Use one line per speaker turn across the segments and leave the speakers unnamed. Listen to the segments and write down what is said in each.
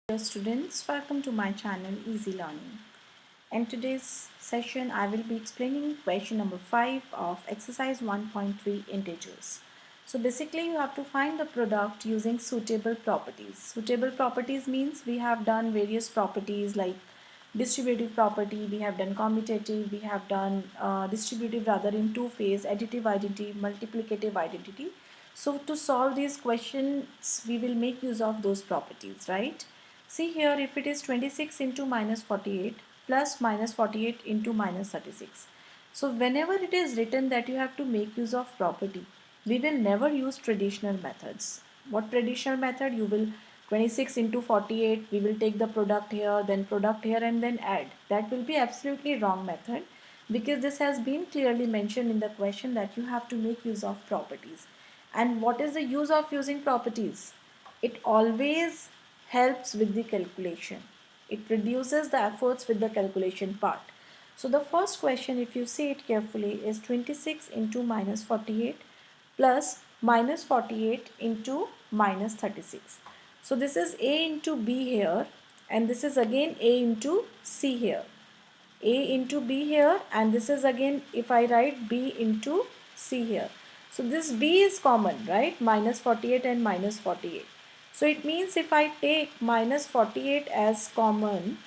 Dear students, welcome to my channel Easy Learning. In today's session, I will be explaining question number 5 of exercise 1.3 integers. So basically you have to find the product using suitable properties. Suitable properties means we have done various properties like distributive property, we have done commutative, we have done distributive rather in two phase, additive identity, multiplicative identity. So to solve these questions, we will make use of those properties, right? See here, if it is 26 into minus 48 plus minus 48 into minus 36. So whenever it is written that you have to make use of property, we will never use traditional methods. What traditional method? You will 26 into 48, we will take the product here and then add. That will be absolutely wrong method because this has been clearly mentioned in the question that you have to make use of properties. And what is the use of using properties? It always helps with the calculation. It reduces the efforts with the calculation part. So the first question, if you see it carefully, is 26 into minus 48 plus minus 48 into minus 36. So this is A into B here, and this is again A into C here. A into B here, and this is again if I write B into C here. So this B is common, right? Minus 48 and minus 48. So it means if I take minus 48 as common,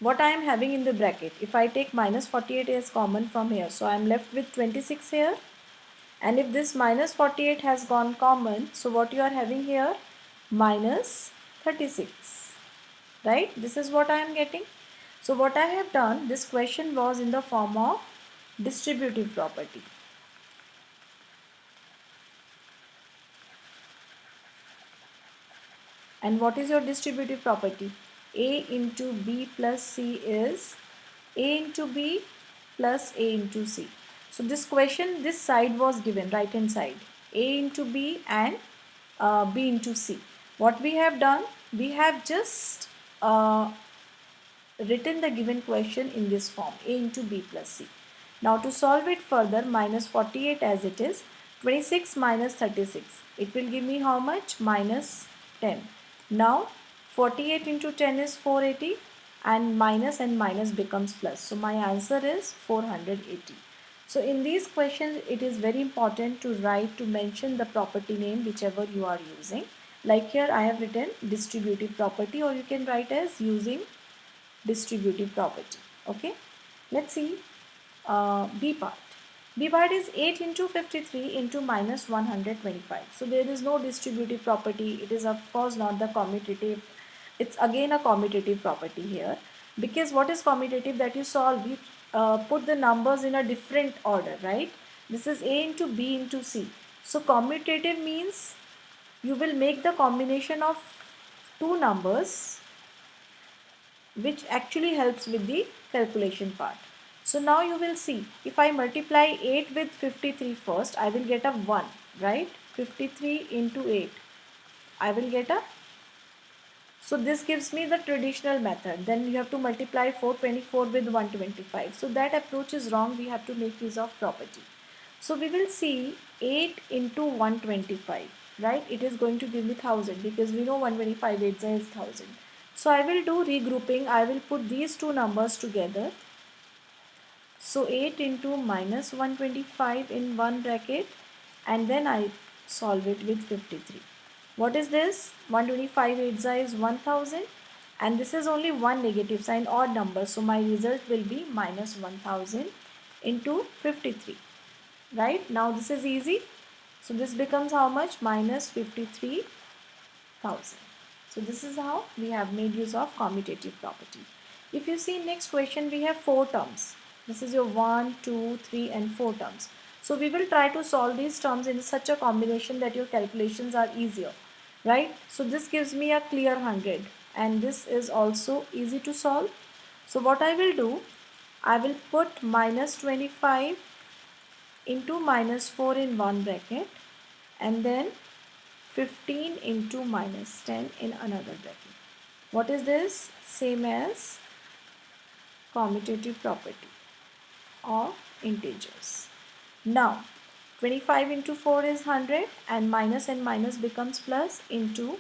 what I am having in the bracket, if I take minus 48 as common from here, so I am left with 26 here. And if this minus 48 has gone common, so what you are having here? Minus 36. Right? This is what I am getting. So what I have done, this question was in the form of distributive property. And what is your distributive property? A into B plus C is A into B plus A into C. So this question, this side was given, right hand side, A into B and B into C. What we have done, we have just written the given question in this form, A into B plus C. Now to solve it further, minus 48 as it is, 26 minus 36. It will give me how much? Minus 10. Now 48 into 10 is 480 and minus becomes plus. So my answer is 480. So in these questions, it is very important to write, to mention the property name whichever you are using. Like here I have written distributive property, or you can write as using distributive property. Okay, let's see B part. B part is 8 into 53 into minus 125. So there is no distributive property. It is of course not the commutative. It's again a commutative property here, because what is commutative? That you solve, you put the numbers in a different order, right? This is A into B into C. So commutative means you will make the combination of two numbers, which actually helps with the calculation part. So now you will see, if I multiply 8 with 53 first, I will get a 1, right? 53 into 8, I will get a, so this gives me the traditional method. Then you have to multiply 424 with 125. So that approach is wrong. We have to make use of property. So we will see 8 into 125, right? It is going to give me 1000 because we know 125 8 is 1000. So I will do regrouping. I will put these two numbers together. So 8 into minus 125 in one bracket, and then I solve it with 53. What is this? 125 8 is 1000, and this is only one negative sign, odd number. So my result will be minus 1000 into 53. Right? Now this is easy. So this becomes how much? Minus 53,000. So this is how we have made use of commutative property. If you see next question, we have 4 terms. This is your 1, 2, 3 and 4 terms. So we will try to solve these terms in such a combination that your calculations are easier. Right? So this gives me a clear 100, and this is also easy to solve. So what I will do, I will put minus 25 into minus 4 in one bracket, and then 15 into minus 10 in another bracket. What is this? Same as commutative property of integers. Now 25 into 4 is 100 and minus becomes plus into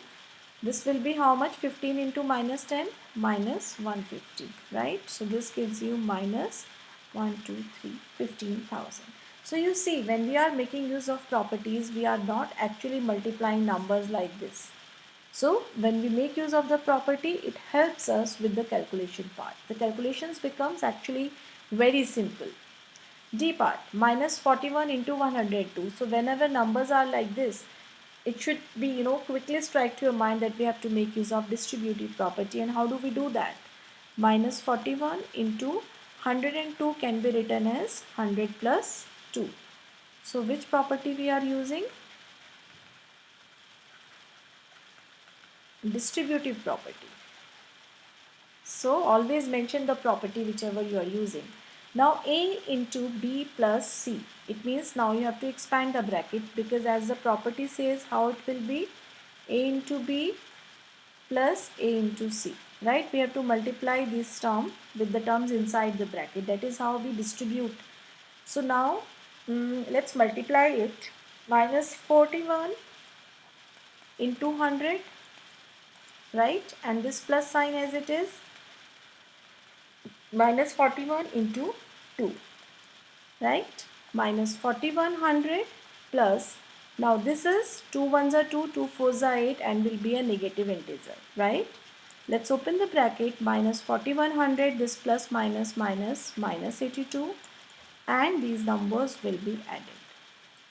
this will be how much? 15 into minus 10 minus 150, right? So this gives you minus 1, 2, 3, 15,000. So you see, when we are making use of properties, we are not actually multiplying numbers like this. So when we make use of the property, it helps us with the calculation part. The calculations becomes actually very simple. D part, minus 41 into 102. So whenever numbers are like this, it should be, quickly strike to your mind that we have to make use of distributive property. And how do we do that? Minus 41 into 102 can be written as 100 plus 2. So which property we are using? Distributive property. So always mention the property whichever you are using. Now A into B plus C. It means now you have to expand the bracket because as the property says how it will be A into B plus A into C. Right? We have to multiply this term with the terms inside the bracket. That is how we distribute. So now let's multiply it. Minus 41 into 100. Right? And this plus sign as it is. Minus 41 into 2, right? Minus 4100 plus, now this is 2 ones are 2, 2 fours are 8 and will be a negative integer, right? Let's open the bracket, minus 4100, this plus minus minus minus 82 and these numbers will be added.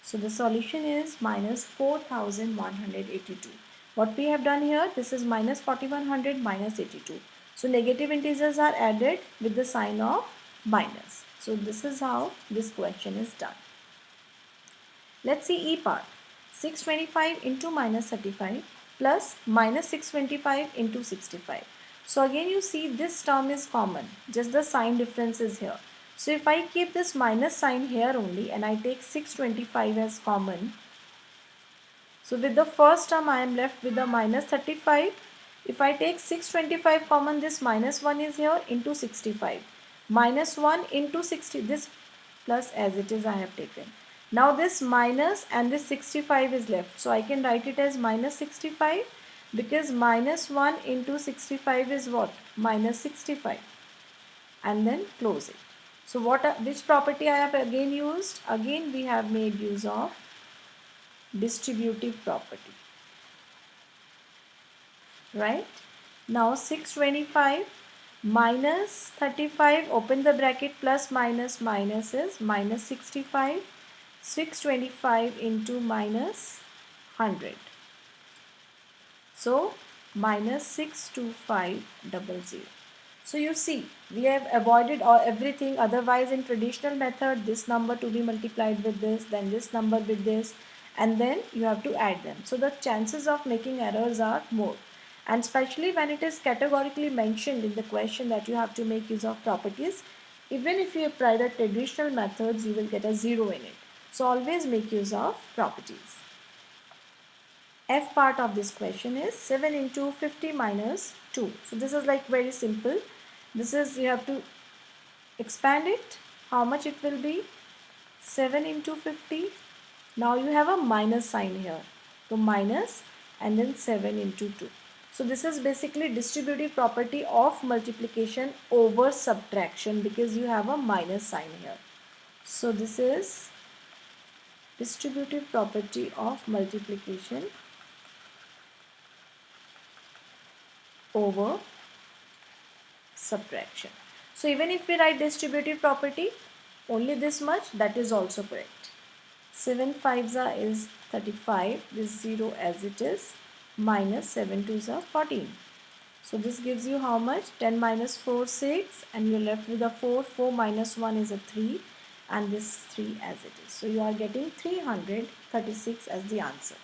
So the solution is minus 4182. What we have done here, this is minus 4100 minus 82. So negative integers are added with the sign of minus. So this is how this question is done. Let's see E part. 625 into minus 35 plus minus 625 into 65. So again you see this term is common, just the sign difference is here. So if I keep this minus sign here only and I take 625 as common, so with the first term I am left with the minus 35. If I take 625 common, this minus 1 is here into 65. Minus 1 into 60, this plus as it is I have taken. Now this minus and this 65 is left. So I can write it as minus 65 because minus 1 into 65 is what? Minus 65. And then close it. So which property I have again used? Again we have made use of distributive property, right? Now 625 minus 35, open the bracket, plus minus minus is minus 65, 625 into minus 100. So minus 62500. So you see, we have avoided everything. Otherwise in traditional method, this number to be multiplied with this, then this number with this, and then you have to add them. So the chances of making errors are more. And especially when it is categorically mentioned in the question that you have to make use of properties, even if you apply the traditional methods, you will get a 0 in it. So always make use of properties. F part of this question is 7 into 50 minus 2. So this is like very simple. This is, you have to expand it. How much it will be? 7 into 50. Now you have a minus sign here. So minus and then 7 into 2. So this is basically distributive property of multiplication over subtraction because you have a minus sign here. So this is distributive property of multiplication over subtraction. So even if we write distributive property, only this much, that is also correct. 7 5s is 35, this 0 as it is, minus 7 2s are 14. So this gives you how much? 10 minus 4, 6, and you're left with a 4. 4 minus 1 is a 3, and this 3 as it is. So you are getting 336 as the answer.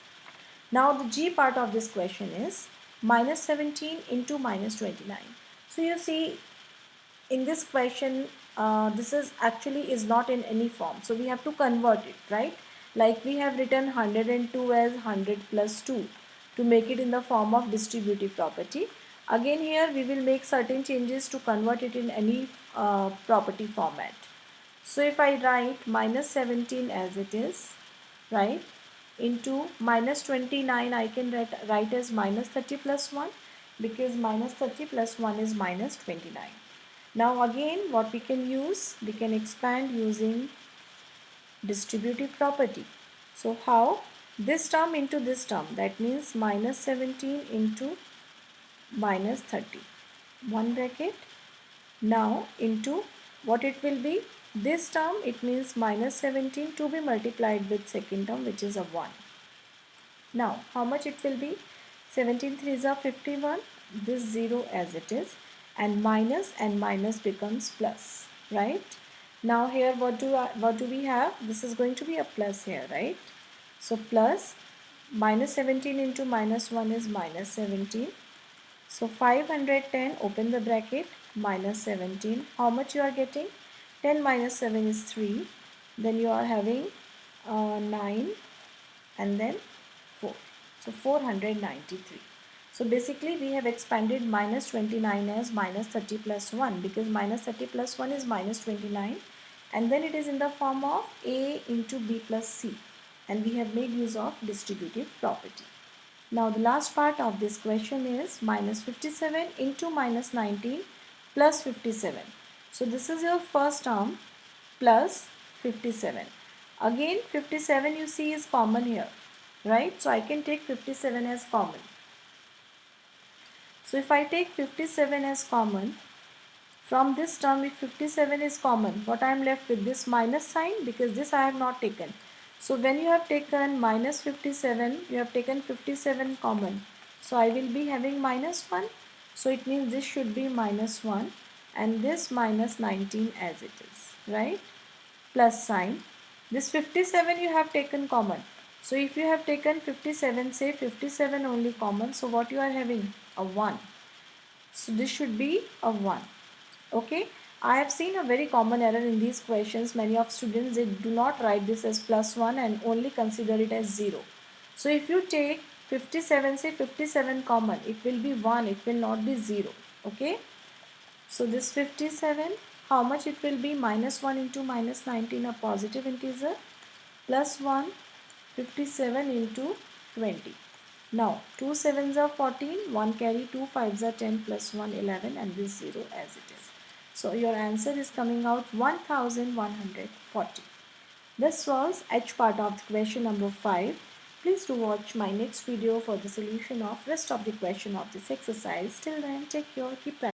Now the G part of this question is minus 17 into minus 29. So you see, in this question, this is actually is not in any form. So we have to convert it, right? Like we have written 102 as 100 plus 2 to make it in the form of distributive property. Again here we will make certain changes to convert it in any property format. So if I write minus 17 as it is, right? Into minus 29 I can write as minus 30 plus 1, because minus 30 plus 1 is minus 29. Now again what we can use, we can expand using distributive property. So how? This term into this term, that means minus 17 into minus 30, one bracket. Now into what it will be, this term, it means minus 17 to be multiplied with second term, which is a 1. Now how much it will be? 17 threes are 51, this 0 as it is, and minus becomes plus, right? Now here what do we have? This is going to be a plus here, right? So plus minus 17 into minus 1 is minus 17. So 510, open the bracket, minus 17. How much you are getting? 10 minus 7 is 3. Then you are having 9 and then 4. So 493. So basically we have expanded minus 29 as minus 30 plus 1, because minus 30 plus 1 is minus 29, and then it is in the form of A into B plus C, and we have made use of distributive property. Now the last part of this question is minus 57 into minus 19 plus 57. So this is your first term plus 57. Again 57 you see is common here, right? So I can take 57 as common. So if I take 57 as common, from this term, if 57 is common, what I am left with, this minus sign, because this I have not taken. So when you have taken minus 57, you have taken 57 common. So I will be having minus 1. So it means this should be minus 1 and this minus 19 as it is, right? Plus sign. This 57 you have taken common. So if you have taken 57, say 57 only common, so what you are having? A 1. So this should be a 1. Okay, I have seen a very common error in these questions. Many of students, they do not write this as plus 1 and only consider it as 0. So if you take 57, say 57 common, it will be 1, it will not be 0. Okay, so this 57, how much it will be? Minus 1 into minus 19, a positive integer, plus 1, 57 into 20. Now 2 sevens are 14, 1 carry, 2 fives are 10, plus 1 11, and this 0 as it is. So your answer is coming out 1140. This was H part of the question number 5. Please do watch my next video for the solution of rest of the question of this exercise. Till then, take care, keep practicing.